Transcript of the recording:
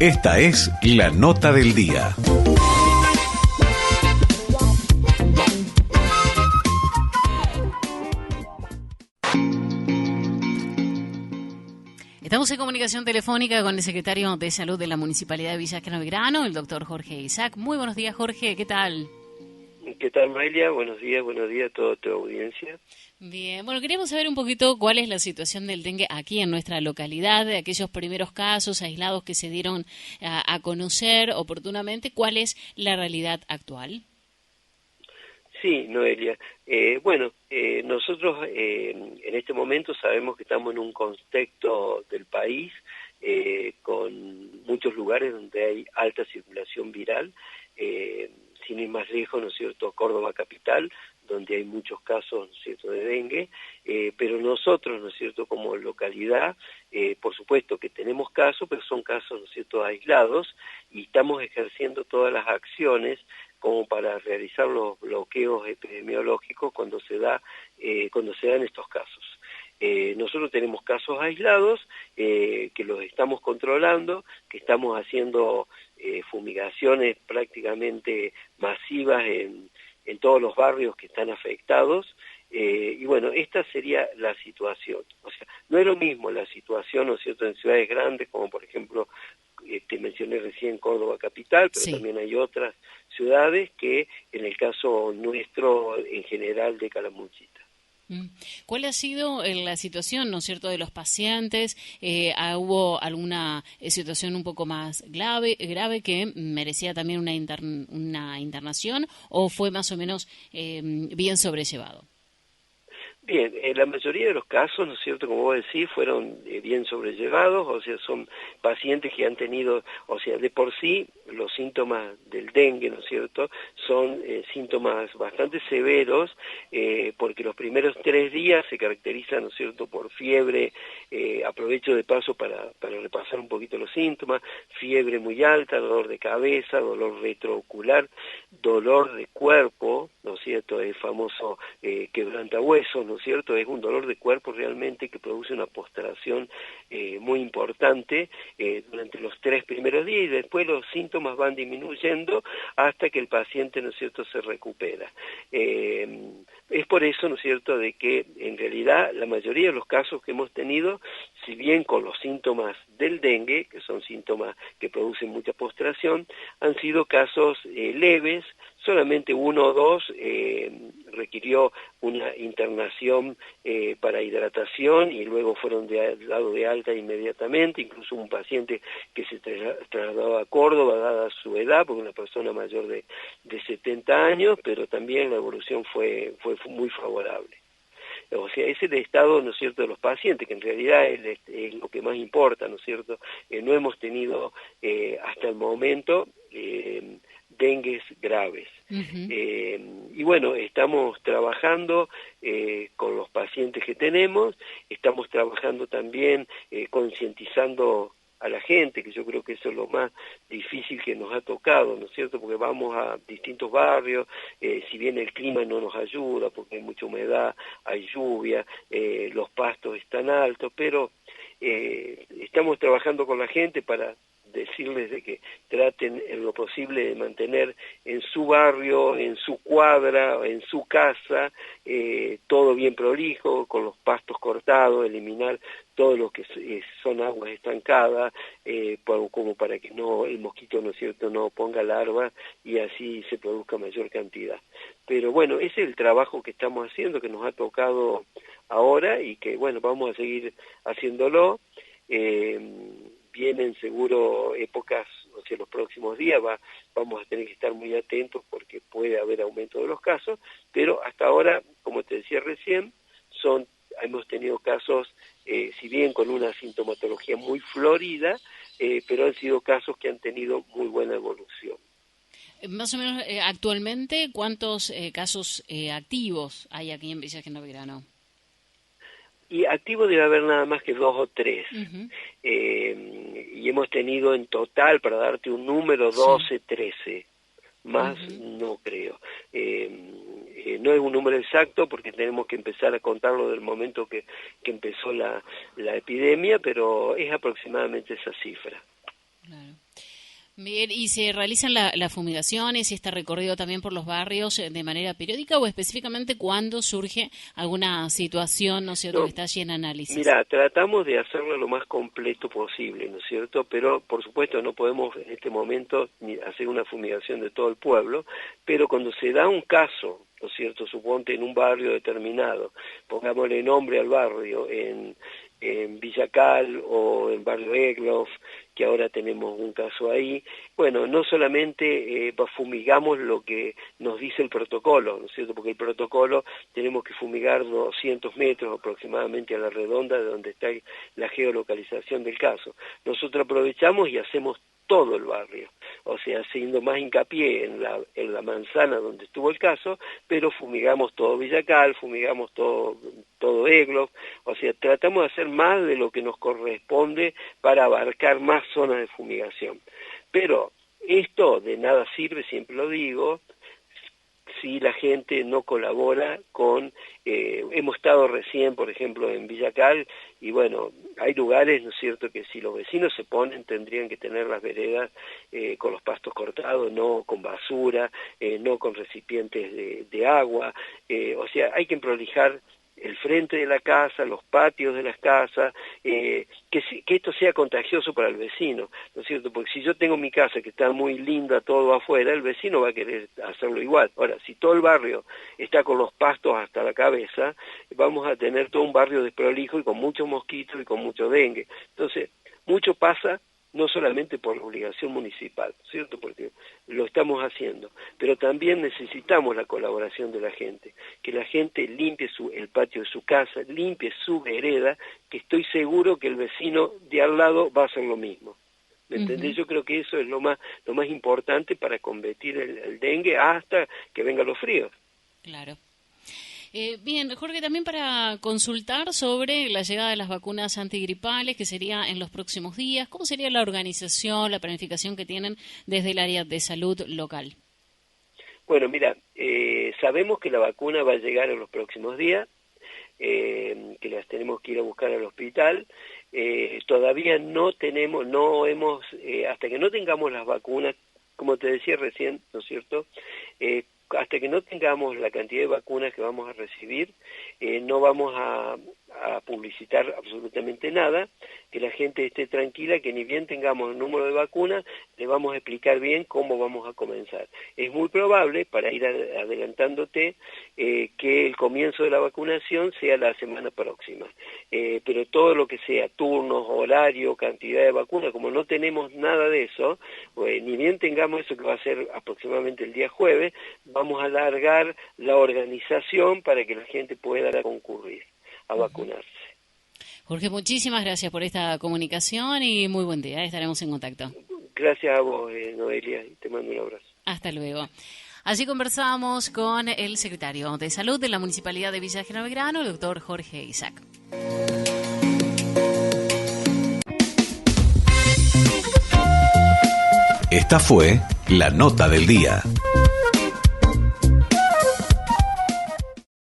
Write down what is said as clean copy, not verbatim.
Esta es la nota del día. Estamos en comunicación telefónica con el secretario de Salud de la Municipalidad de Villa General Belgrano, el doctor Jorge Isaac. Muy buenos días, Jorge, ¿qué tal? ¿Qué tal, Maelia? Buenos días a toda tu audiencia. Bien, bueno, queríamos saber un poquito cuál es la situación del dengue aquí en nuestra localidad, de aquellos primeros casos aislados que se dieron a conocer oportunamente, ¿cuál es la realidad actual? Sí, Noelia. Nosotros en este momento sabemos que estamos en un contexto del país con muchos lugares donde hay alta circulación viral, sin ir más lejos, ¿no es cierto?, Córdoba capital, donde hay muchos casos, ¿no es cierto?, de dengue, pero nosotros, ¿no es cierto?, como localidad, por supuesto que tenemos casos, pero son casos, ¿no es cierto?, aislados, y estamos ejerciendo todas las acciones como para realizar los bloqueos epidemiológicos cuando se dan estos casos. Nosotros tenemos casos aislados que los estamos controlando, que estamos haciendo fumigaciones prácticamente masivas en todos los barrios que están afectados, y bueno, esta sería la situación. O sea, no es lo mismo la situación, ¿no es cierto?, en ciudades grandes, como por ejemplo, te mencioné recién Córdoba capital, pero Sí. también hay otras ciudades que en el caso nuestro, en general, de Calamuchita. ¿Cuál ha sido la situación, no es cierto, de los pacientes? ¿Hubo alguna situación un poco más grave que merecía también una internación o fue más o menos bien sobrellevado? Bien, la mayoría de los casos, ¿no es cierto?, como vos decís, fueron bien sobrellevados, o sea, son pacientes que han tenido, o sea, de por sí, los síntomas del dengue, ¿no es cierto?, son síntomas bastante severos, porque los primeros 3 días se caracterizan, ¿no es cierto?, por fiebre, aprovecho de paso para repasar un poquito los síntomas, fiebre muy alta, dolor de cabeza, dolor retroocular, dolor de cuerpo, ¿no es cierto?, el famoso quebrantahuesos, ¿no es cierto?, es un dolor de cuerpo realmente que produce una postración muy importante durante los 3 primeros días, y después los síntomas van disminuyendo hasta que el paciente, ¿no es cierto?, se recupera. Es por eso, ¿no es cierto?, de que en realidad la mayoría de los casos que hemos tenido, si bien con los síntomas del dengue, que son síntomas que producen mucha postración, han sido casos leves, solamente 1 o 2 requirió una internación para hidratación y luego fueron dado de alta inmediatamente, incluso un paciente que se trasladó a Córdoba dada su edad, porque una persona mayor de 70 años, pero también la evolución fue muy favorable. O sea, ese es el estado, ¿no es cierto?, de los pacientes, que en realidad es lo que más importa, ¿no es cierto? No hemos tenido hasta el momento dengues graves. Y bueno, estamos trabajando con los pacientes que tenemos, estamos trabajando también concientizando a la gente, que yo creo que eso es lo más difícil que nos ha tocado, ¿no es cierto?, porque vamos a distintos barrios, si bien el clima no nos ayuda, porque hay mucha humedad, hay lluvia, los pastos están altos, pero estamos trabajando con la gente para decirles de que traten en lo posible de mantener en su barrio, en su cuadra, en su casa, todo bien prolijo, con los pastos cortados, eliminar todo lo que son aguas estancadas, como para que no el mosquito, ¿no es cierto?, no ponga larvas y así se produzca mayor cantidad. Pero bueno, ese es el trabajo que estamos haciendo, que nos ha tocado ahora y que bueno, vamos a seguir haciéndolo. Vienen seguro épocas, o sea, los próximos días vamos a tener que estar muy atentos porque puede haber aumento de los casos, pero hasta ahora, como te decía recién, hemos tenido casos, si bien con una sintomatología muy florida, pero han sido casos que han tenido muy buena evolución. Más o menos, actualmente, ¿cuántos casos activos hay aquí en Villa General Belgrano? Y activo debe haber nada más que 2 o 3. Y hemos tenido en total, para darte un número, 12, 13. Más no creo. No es un número exacto porque tenemos que empezar a contarlo del momento que empezó la epidemia, pero es aproximadamente esa cifra. Claro. Bien, ¿y se realizan las fumigaciones y este recorrido también por los barrios de manera periódica o específicamente cuando surge alguna situación, ¿no es cierto?, que está allí en análisis? Mira, tratamos de hacerlo lo más completo posible, ¿no es cierto? Pero, por supuesto, no podemos en este momento ni hacer una fumigación de todo el pueblo, pero cuando se da un caso, ¿no es cierto?, suponte en un barrio determinado, pongámosle nombre al barrio, en Villa Cal o en Barrio Egloff, que ahora tenemos un caso ahí. Bueno, no solamente fumigamos lo que nos dice el protocolo, ¿no es cierto? Porque el protocolo tenemos que fumigar 200 metros aproximadamente a la redonda de donde está la geolocalización del caso. Nosotros aprovechamos y hacemos todo el barrio, o sea, haciendo más hincapié en la manzana donde estuvo el caso, pero fumigamos todo Villa Cal, fumigamos todo Egloff, o sea, tratamos de hacer más de lo que nos corresponde para abarcar más zonas de fumigación. Pero esto de nada sirve, siempre lo digo, si la gente no colabora con... hemos estado recién, por ejemplo, en Villa Cal, y bueno, hay lugares, ¿no es cierto?, que si los vecinos se ponen, tendrían que tener las veredas con los pastos cortados, no con basura, no con recipientes de agua, o sea, hay que prolijar el frente de la casa, los patios de las casas, que esto sea contagioso para el vecino, ¿no es cierto? Porque si yo tengo mi casa que está muy linda todo afuera, el vecino va a querer hacerlo igual. Ahora, si todo el barrio está con los pastos hasta la cabeza, vamos a tener todo un barrio desprolijo y con muchos mosquitos y con mucho dengue. Entonces, mucho pasa no solamente por la obligación municipal, ¿cierto? Porque lo estamos haciendo, pero también necesitamos la colaboración de la gente, que la gente limpie el patio de su casa, limpie su vereda, que estoy seguro que el vecino de al lado va a hacer lo mismo. ¿Me entendés? Yo creo que eso es lo más importante para combatir el dengue hasta que vengan los fríos. Claro. Bien, Jorge, también para consultar sobre la llegada de las vacunas antigripales, que sería en los próximos días, ¿cómo sería la organización, la planificación que tienen desde el área de salud local? Bueno, mira, sabemos que la vacuna va a llegar en los próximos días, que las tenemos que ir a buscar al hospital. Todavía hasta que no tengamos las vacunas, como te decía recién, ¿no es cierto?, hasta que no tengamos la cantidad de vacunas que vamos a recibir, no vamos a publicitar absolutamente nada, que la gente esté tranquila, que ni bien tengamos el número de vacunas, le vamos a explicar bien cómo vamos a comenzar. Es muy probable, para ir adelantándote, que el comienzo de la vacunación sea la semana próxima, pero todo lo que sea turnos, horario, cantidad de vacunas, como no tenemos nada de eso, pues, ni bien tengamos eso, que va a ser aproximadamente el día jueves, vamos a alargar la organización para que la gente pueda concurrir a vacunarse. Jorge, muchísimas gracias por esta comunicación y muy buen día. Estaremos en contacto. Gracias a vos, Noelia, y te mando un abrazo. Hasta luego. Allí conversamos con el secretario de Salud de la Municipalidad de Villa General Belgrano, el doctor Jorge Isaac. Esta fue la nota del día.